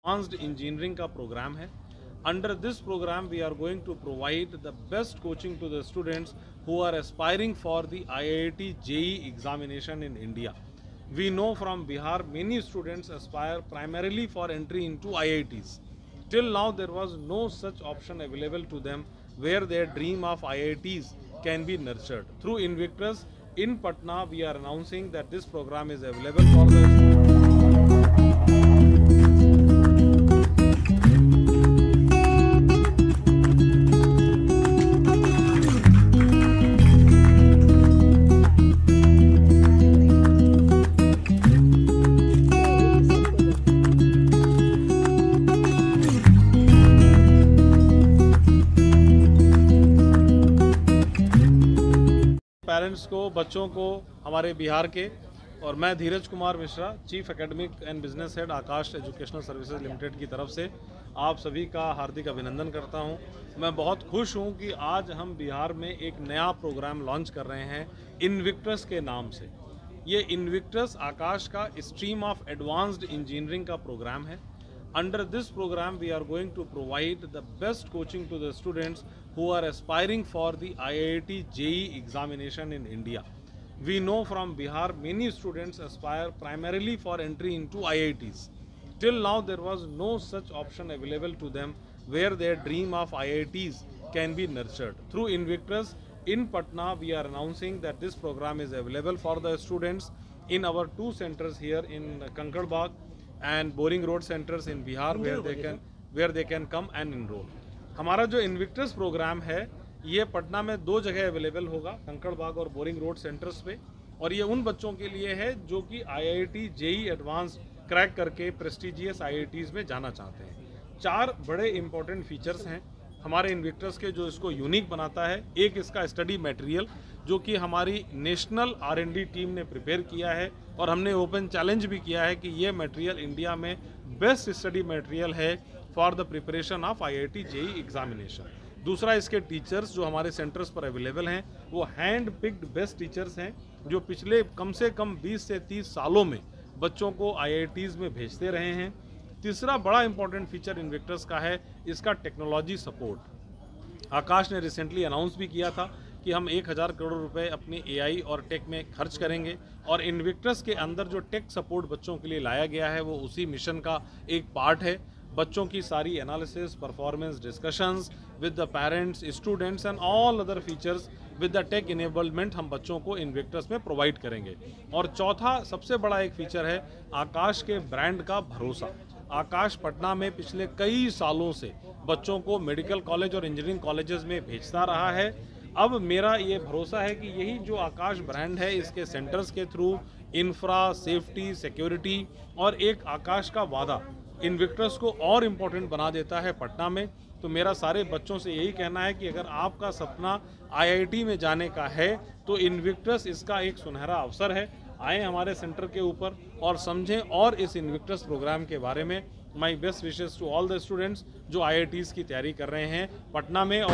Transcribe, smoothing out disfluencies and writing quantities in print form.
Advanced engineering का programme है. Under this program, we are going to provide the best coaching to the students who are aspiring for the IIT JEE examination in India. We know from Bihar many students aspire primarily for entry into IITs. Till now, there was no such option available to them where their dream of IITs can be nurtured. Through Invictus in Patna, we are announcing that this program is available for the parents को, बच्चों को, हमारे बिहार के. और मैं Dheeraj Kumar Mishra, chief academic and business head Aakash educational services limited की तरफ से आप सभी का हार्दिक अभिनंदन करता हूं. मैं बहुत खुश हूं कि आज हम बिहार में एक नया प्रोग्राम लॉन्च कर रहे हैं इनविक्टस के नाम से. ये इनविक्टस आकाश का स्ट्रीम ऑफ एडवांस्ड इंजीनियरिंग का प्रोग्राम है. Under this program, we are going to provide the best coaching to the students who are aspiring for the IIT JEE examination in India. We know from Bihar many students aspire primarily for entry into IITs. Till now, there was no such option available to them where their dream of IITs can be nurtured. Through Invictus in Patna, we are announcing that this program is available for the students in our two centers here in Kankarabagh and Boring Road centers in Bihar where they can come and enroll. हमारा जो Invictus programme है ये पटना में दो जगह available होगा, कंकड़बाग और boring road centres पे. और ये उन बच्चों के लिए है जो कि IIT JEE एडवांस क्रैक करके प्रेस्टिजियस IITs में जाना चाहते हैं. 4 बड़े इंपॉर्टेंट फीचर्स हैं हमारे इनविक्टस के जो इसको यूनिक बनाता है. एक इसका स्टडी मटेरियल जो कि हमारी नेशनल R&D टीम ने प्रिपेयर किया है और हमने ओपन चैलेंज भी किया है कि ये मटेरियल इंडिया में बेस्ट स्टडी मटेरियल है for the preparation of IIT JEE examination. दूसरा, इसके टीचर्स जो हमारे सेंटर्स पर अवेलेबल हैं वो हैंड पिक्ड बेस्ट टीचर्स हैं जो पिछले कम से कम 20 से 30 सालों में बच्चों को IITs में भेजते रहे हैं. तीसरा बड़ा इंपॉर्टेंट फीचर इनविक्टस का है इसका टेक्नोलॉजी सपोर्ट. आकाश ने रिसेंटली अनाउंस भी किया था कि हम 1000 करोड़ रुपए अपनी AI और टेक में खर्च करेंगे और इनविक्टस के अंदर जो टेक सपोर्ट बच्चों के लिए लाया गया है वो उसी मिशन का एक पार्ट है. बच्चों की सारी analysis, performance discussions with the parents, students and all other features with the tech enablement हम बच्चों को इनविक्टस में प्रोवाइड करेंगे. और चौथा सबसे बड़ा एक फीचर है आकाश के ब्रांड का भरोसा. आकाश पटना में पिछले कई सालों से बच्चों को मेडिकल कॉलेज और इंजीनियरिंग कॉलेजेस में भेजता रहा है. अब मेरा ये भरोसा है कि यही जो आकाश ब्रांड है इसके सेंटर्स के थ्रू इंफ्रा, सेफ्टी, सिक्योरिटी और एक आकाश का वादा इनविक्टस को और इम्पोर्टेंट बना देता है पटना में. तो मेरा सारे बच्चों से यही कहना है कि अगर आपका सपना IIT में जाने का है तो इनविक्टस इसका एक सुनहरा अवसर है. आए हमारे सेंटर के ऊपर और समझें और इस इनविक्टस प्रोग्राम के बारे में. My best wishes to all the students जो IITs की तैयारी कर रहे हैं पटना में और